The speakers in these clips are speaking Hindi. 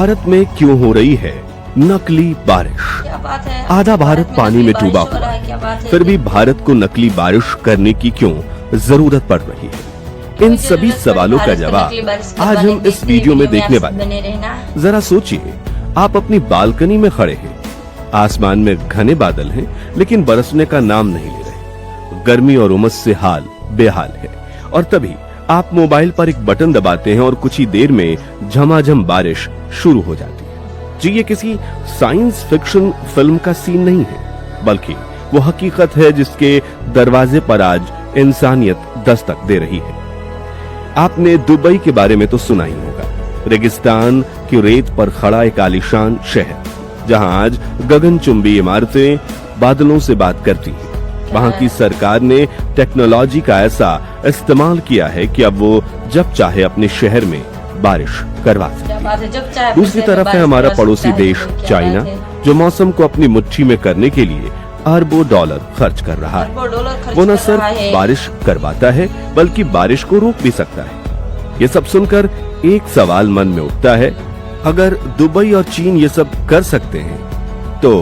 भारत में क्यों हो रही है नकली बारिश? क्या बात है, आधा भारत पानी में डूबा हुआ है, क्या बात है? फिर भी भारत को नकली बारिश करने की क्यों जरूरत पड़ रही है? इन सभी सवालों का जवाब आज हम इस वीडियो में देखने वाले हैं। जरा सोचिए, आप अपनी बालकनी में खड़े हैं, आसमान में घने बादल हैं, लेकिन बरसने का नाम नहीं ले रहे। गर्मी और उमस से हाल बेहाल है, और तभी आप मोबाइल पर एक बटन दबाते हैं और कुछ ही देर में झमाझम बारिश शुरू हो जाती है। जी, ये किसी साइंस फिक्शन फिल्म का सीन नहीं है, बल्कि वो हकीकत है जिसके दरवाजे पर आज इंसानियत दस्तक दे रही है। आपने दुबई के बारे में तो सुना ही होगा, रेगिस्तान की रेत पर खड़ा एक आलीशान शहर, जहां आज गगनचुंबी इमारतें बादलों से बात करती हैं। वहां की सरकार ने टेक्नोलॉजी का ऐसा इस्तेमाल किया है कि अब वो जब चाहे अपने शहर में बारिश करवा सकती है। दूसरी तरफ है हमारा पड़ोसी देश चाइना, जो मौसम को अपनी मुट्ठी में करने के लिए अरबों डॉलर खर्च कर रहा है। वो न सिर्फ बारिश करवाता है, बल्कि बारिश को रोक भी सकता है। ये सब सुनकर एक सवाल मन में उठता है, अगर दुबई और चीन ये सब कर सकते हैं, तो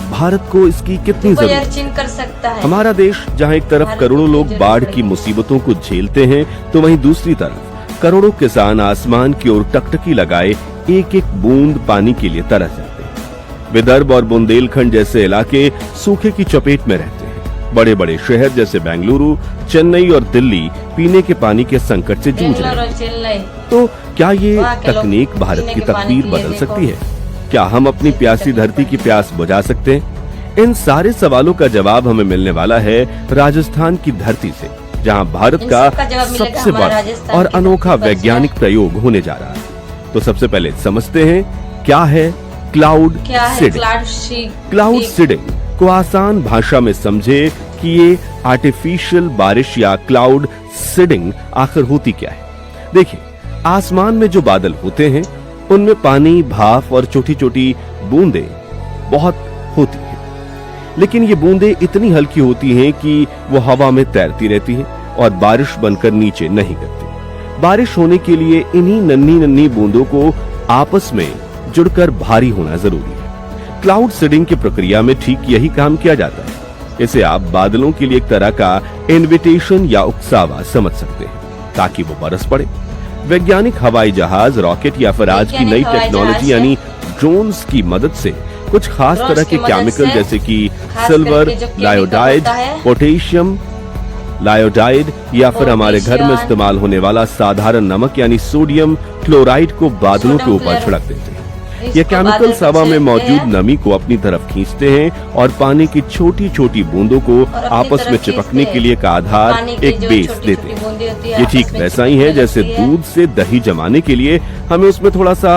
भारत को इसकी कितनी जरूरत कर सकता है? हमारा देश, जहां एक तरफ करोड़ों लोग बाढ़ की मुसीबतों को झेलते हैं, तो वहीं दूसरी तरफ करोड़ों किसान आसमान की ओर टकटकी लगाए एक एक बूंद पानी के लिए तरस जाते हैं। विदर्भ और बुंदेलखंड जैसे इलाके सूखे की चपेट में रहते हैं। बड़े बड़े शहर जैसे बेंगलुरु, चेन्नई और दिल्ली पीने के पानी के संकट से जूझ रहे हैं। तो क्या ये तकनीक भारत की तकदीर बदल सकती है? क्या हम अपनी प्यासी धरती की प्यास बुझा सकते हैं? इन सारे सवालों का जवाब हमें मिलने वाला है राजस्थान की धरती से, जहां भारत का सबसे बड़ा और अनोखा वैज्ञानिक प्रयोग होने जा रहा है। तो सबसे पहले समझते हैं क्या है क्लाउड सीडिंग। क्लाउड सीडिंग को आसान भाषा में समझे कि ये आर्टिफिशियल बारिश या क्लाउड सीडिंग आखिर होती क्या है। देखिए, आसमान में जो बादल होते हैं, उनमें पानी, भाप और छोटी छोटी बूंदें बहुत होती हैं, लेकिन ये बूंदें इतनी हल्की होती हैं कि वो हवा में तैरती रहती हैं और बारिश बनकर नीचे नहीं गिरती। बारिश होने के लिए इन्हीं नन्ही नन्ही बूंदों को आपस में जुड़कर भारी होना जरूरी है। क्लाउड सीडिंग की प्रक्रिया में ठीक यही काम किया जाता है। इसे आप बादलों के लिए एक तरह का इनविटेशन या उकसावा समझ सकते हैं, ताकि वो बरस पड़े। वैज्ञानिक हवाई जहाज, रॉकेट या फिर आज की नई टेक्नोलॉजी यानी ड्रोन्स की मदद से कुछ खास तरह के केमिकल जैसे कि सिल्वर लायोडाइड, पोटेशियम लायोडाइड या फिर हमारे घर में इस्तेमाल होने वाला साधारण नमक यानी सोडियम क्लोराइड को बादलों के ऊपर छिड़क देते हैं। ये केमिकल हवा में मौजूद नमी को अपनी तरफ खींचते हैं और पानी की छोटी छोटी बूंदों को आपस में चिपकने के लिए का आधार, एक बेस देते हैं। ये ठीक वैसा ही है जैसे दूध से दही जमाने के लिए हमें उसमें थोड़ा सा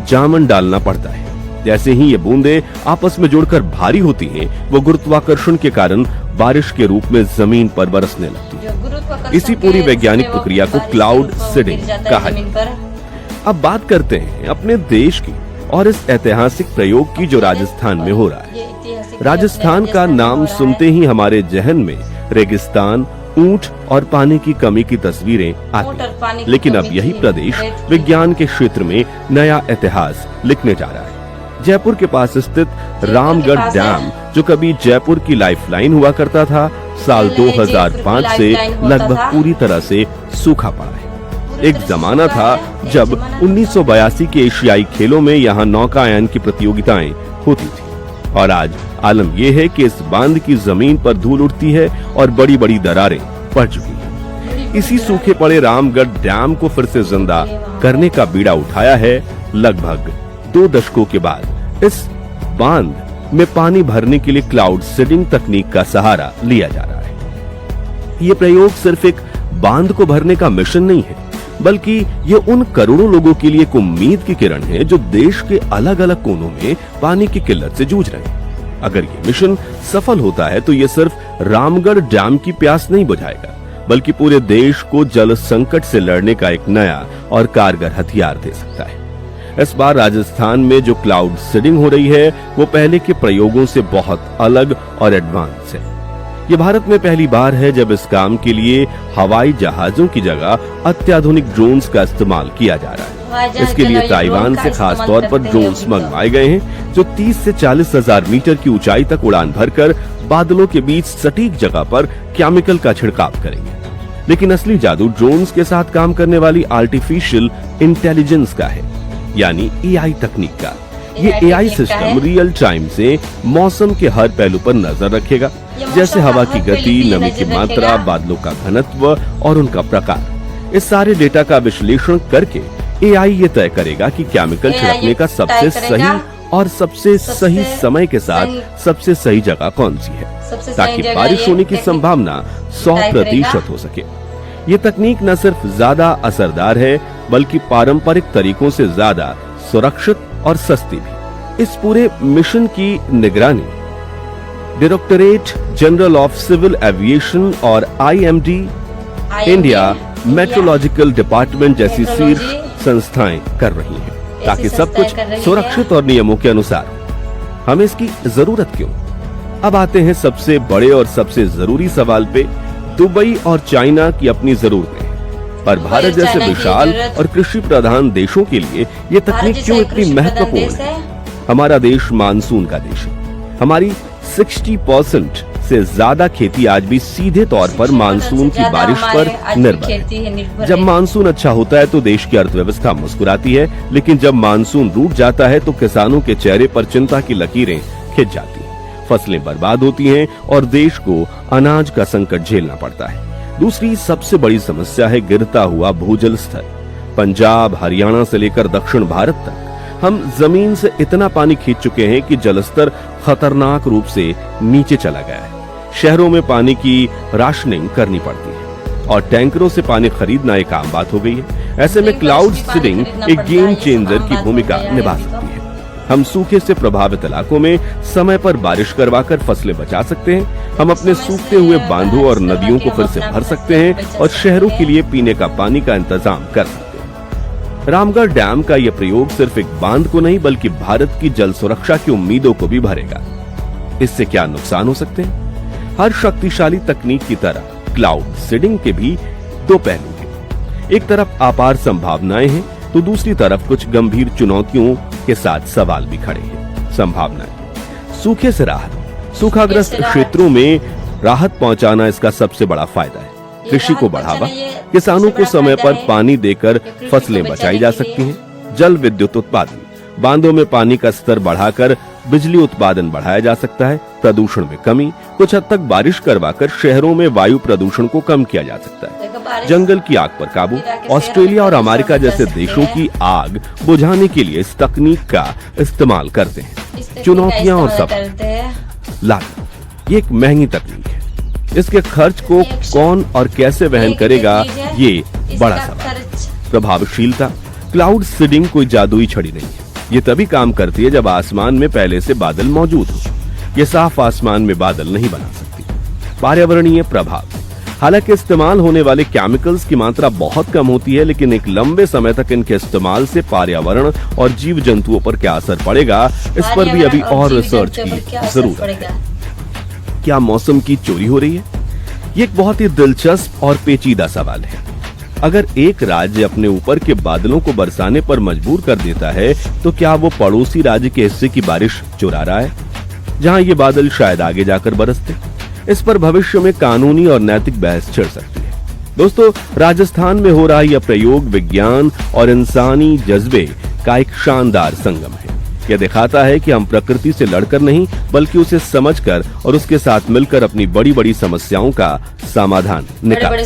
जामन डालना पड़ता है। जैसे ही ये बूंदें आपस में जुड़कर भारी होती हैं, वो गुरुत्वाकर्षण के कारण बारिश के रूप में जमीन पर बरसने लगती है। इसी पूरी वैज्ञानिक प्रक्रिया को क्लाउड सीडिंग कहा जाता है। अब बात करते हैं अपने देश की और इस ऐतिहासिक प्रयोग की जो राजस्थान में हो रहा है। राजस्थान का नाम सुनते ही हमारे जहन में रेगिस्तान, ऊंट और पानी की कमी की तस्वीरें आती हैं। लेकिन अब यही प्रदेश विज्ञान के क्षेत्र में नया इतिहास लिखने जा रहा है। जयपुर के पास स्थित रामगढ़ डैम, जो कभी जयपुर की लाइफलाइन हुआ करता था, साल 2005 से लगभग पूरी तरह से सूखा पड़ा है। एक जमाना था जब 1982 के एशियाई खेलों में यहाँ नौकायन की प्रतियोगिताएं होती थी, और आज आलम यह है कि इस बांध की जमीन पर धूल उड़ती है और बड़ी बड़ी दरारें पड़ चुकी हैं। इसी सूखे पड़े रामगढ़ डैम को फिर से जिंदा करने का बीड़ा उठाया है। लगभग 2 दशकों के बाद इस बांध में पानी भरने के लिए क्लाउड सीडिंग तकनीक का सहारा लिया जा रहा है। ये प्रयोग सिर्फ एक बांध को भरने का मिशन नहीं है, बल्कि ये उन करोड़ों लोगों के लिए एक उम्मीद की किरण है जो देश के अलग अलग कोनों में पानी की किल्लत से जूझ रहे हैं। अगर ये मिशन सफल होता है तो ये सिर्फ रामगढ़ डैम की प्यास नहीं बुझाएगा, बल्कि पूरे देश को जल संकट से लड़ने का एक नया और कारगर हथियार दे सकता है। इस बार राजस्थान में जो क्लाउड सीडिंग हो रही है, वो पहले के प्रयोगों से बहुत अलग और एडवांस है। ये भारत में पहली बार है जब इस काम के लिए हवाई जहाजों की जगह अत्याधुनिक ड्रोन्स का इस्तेमाल किया जा रहा है। इसके लिए ताइवान से खास तौर पर ड्रोन्स मंगवाए गए हैं जो 30 से 40 हजार मीटर की ऊंचाई तक उड़ान भरकर बादलों के बीच सटीक जगह पर केमिकल का छिड़काव करेंगे। लेकिन असली जादू ड्रोन्स के साथ काम करने वाली आर्टिफिशियल इंटेलिजेंस का है, यानी एआई तकनीक का। ये एआई सिस्टम रियल टाइम से मौसम के हर पहलू पर नजर रखेगा, जैसे हवा की गति, नमी की मात्रा, बादलों का घनत्व और उनका प्रकार। इस सारे डेटा का विश्लेषण करके एआई ये तय करेगा कि केमिकल छिड़कने का सबसे सही और सबसे सही समय के साथ सबसे सही जगह कौन सी है, ताकि बारिश होने की संभावना 100% हो सके। ये तकनीक न सिर्फ ज्यादा असरदार है बल्कि पारंपरिक तरीकों से ज्यादा सुरक्षित और सस्ती भी। इस पूरे मिशन की निगरानी directorate general of civil aviation और आईएमडी इंडिया मेट्रोलॉजिकल डिपार्टमेंट जैसी शीर्ष संस्थाएं कर रही हैं, ताकि सब कुछ सुरक्षित और नियमों के अनुसार हो। हमें इसकी जरूरत क्यों? अब आते हैं सबसे बड़े और सबसे जरूरी सवाल पे। दुबई और चाइना की अपनी जरूरतें, पर भारत जैसे विशाल और कृषि प्रधान देशों के लिए ये तकनीक क्यों इतनी महत्वपूर्ण है? हमारा देश मानसून का देश है। हमारी 60% से ज्यादा खेती आज भी सीधे तौर पर मानसून की बारिश पर निर्भर है। जब मानसून अच्छा होता है तो देश की अर्थव्यवस्था मुस्कुराती है, लेकिन जब मानसून रूठ जाता है तो किसानों के चेहरे पर चिंता की लकीरें खिंच जाती हैं, फसलें बर्बाद होती हैं और देश को अनाज का संकट झेलना पड़ता है। दूसरी सबसे बड़ी समस्या है गिरता हुआ भूजल स्तर। पंजाब, हरियाणा से लेकर दक्षिण भारत तक हम जमीन से इतना पानी खींच चुके हैं कि जलस्तर खतरनाक रूप से नीचे चला गया है। शहरों में पानी की राशनिंग करनी पड़ती है और टैंकरों से पानी खरीदना एक आम बात हो गई है। ऐसे में क्लाउड सीडिंग एक गेम चेंजर की भूमिका निभा सकती है। हम सूखे से प्रभावित इलाकों में समय पर बारिश करवाकर फसलें बचा सकते हैं। हम अपने सूखते हुए बांधों और नदियों को फिर से भर सकते हैं और शहरों के लिए पीने का पानी का इंतजाम कर सकते हैं। रामगढ़ डैम का यह प्रयोग सिर्फ एक बांध को नहीं बल्कि भारत की जल सुरक्षा की उम्मीदों को भी भरेगा। इससे क्या नुकसान हो सकते हैं? हर शक्तिशाली तकनीक की तरह क्लाउड सीडिंग के भी दो पहलू हैं। एक तरफ अपार संभावनाएं हैं तो दूसरी तरफ कुछ गंभीर चुनौतियों के साथ सवाल भी खड़े हैं। संभावनाएं: सूखे से राहत। सूखाग्रस्त क्षेत्रों में राहत पहुंचाना इसका सबसे बड़ा फायदा है। कृषि को बढ़ावा, किसानों को समय पर पानी देकर फसलें बचाई जा सकती हैं। जल विद्युत उत्पादन, बांधों में पानी का स्तर बढ़ाकर बिजली उत्पादन बढ़ाया जा सकता है। प्रदूषण में कमी, कुछ हद तक बारिश करवाकर शहरों में वायु प्रदूषण को कम किया जा सकता है। जंगल की आग पर काबू, ऑस्ट्रेलिया और अमेरिका जैसे देशों की आग बुझाने के लिए इस तकनीक का इस्तेमाल करते हैं। चुनौतियां और सवाल: लागत, ये एक महंगी तकनीक है। इसके खर्च को कौन और कैसे वहन करेगा, ये बड़ा सवाल। प्रभावशीलता: क्लाउड सीडिंग कोई जादुई छड़ी नहीं है। ये तभी काम करती है जब आसमान में पहले से बादल मौजूद हो। ये साफ आसमान में बादल नहीं बना सकती। पर्यावरणीय प्रभाव: हालांकि इस्तेमाल होने वाले केमिकल्स की मात्रा बहुत कम होती है, लेकिन एक लंबे समय तक इनके इस्तेमाल से पर्यावरण और जीव जंतुओं पर क्या असर पड़ेगा, इस पर भी अभी और रिसर्च की जरूरत है। क्या मौसम की चोरी हो रही है? ये एक बहुत ही दिलचस्प और पेचीदा सवाल है। अगर एक राज्य अपने ऊपर के बादलों को बरसाने पर मजबूर कर देता है, तो क्या वो पड़ोसी राज्य के हिस्से की बारिश चुरा रहा है, जहां ये बादल शायद आगे जाकर बरसते? इस पर भविष्य में कानूनी और नैतिक बहस छिड़ सकती है। दोस्तों, राजस्थान में हो रहा यह प्रयोग विज्ञान और इंसानी जज्बे का एक शानदार संगम है। यह दिखाता है कि हम प्रकृति से लड़कर नहीं बल्कि उसे समझकर और उसके साथ मिलकर अपनी बड़ी बड़ी समस्याओं का समाधान निकाल।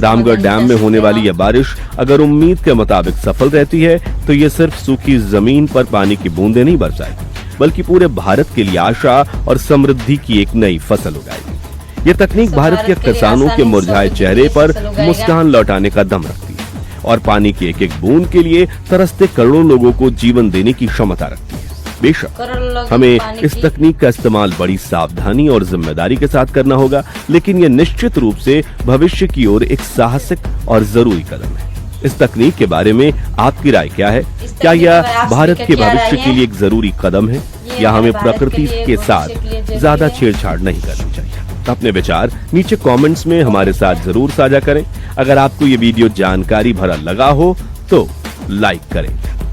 रामगढ़ डैम में होने वाली यह बारिश अगर उम्मीद के मुताबिक सफल रहती है तो ये सिर्फ सूखी जमीन पर पानी की बूंदें नहीं बरसाएगी, बल्कि पूरे भारत के लिए आशा और समृद्धि की एक नई फसल उगाएगी। ये तकनीक भारत के किसानों के मुरझाए चेहरे पर मुस्कान लौटाने का दम रखती है और पानी की एक एक बूंद के लिए तरसते करोड़ों लोगों को जीवन देने की क्षमता रखती है। बेशक हमें इस तकनीक का इस्तेमाल बड़ी सावधानी और जिम्मेदारी के साथ करना होगा, लेकिन यह निश्चित रूप से भविष्य की ओर एक साहसिक और जरूरी कदम है। इस तकनीक के बारे में आपकी राय क्या है? क्या यह भारत के भविष्य के लिए एक जरूरी कदम है या हमें प्रकृति के साथ ज्यादा छेड़छाड़ नहीं करनी चाहिए? अपने विचार नीचे कमेंट्स में हमारे साथ जरूर साझा करें। अगर आपको ये वीडियो जानकारी भरा लगा हो तो लाइक करें,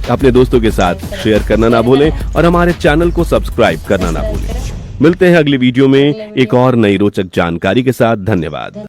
अपने दोस्तों के साथ शेयर करना ना भूलें और हमारे चैनल को सब्सक्राइब करना ना भूलें। मिलते हैं अगली वीडियो में एक और नई रोचक जानकारी के साथ। धन्यवाद।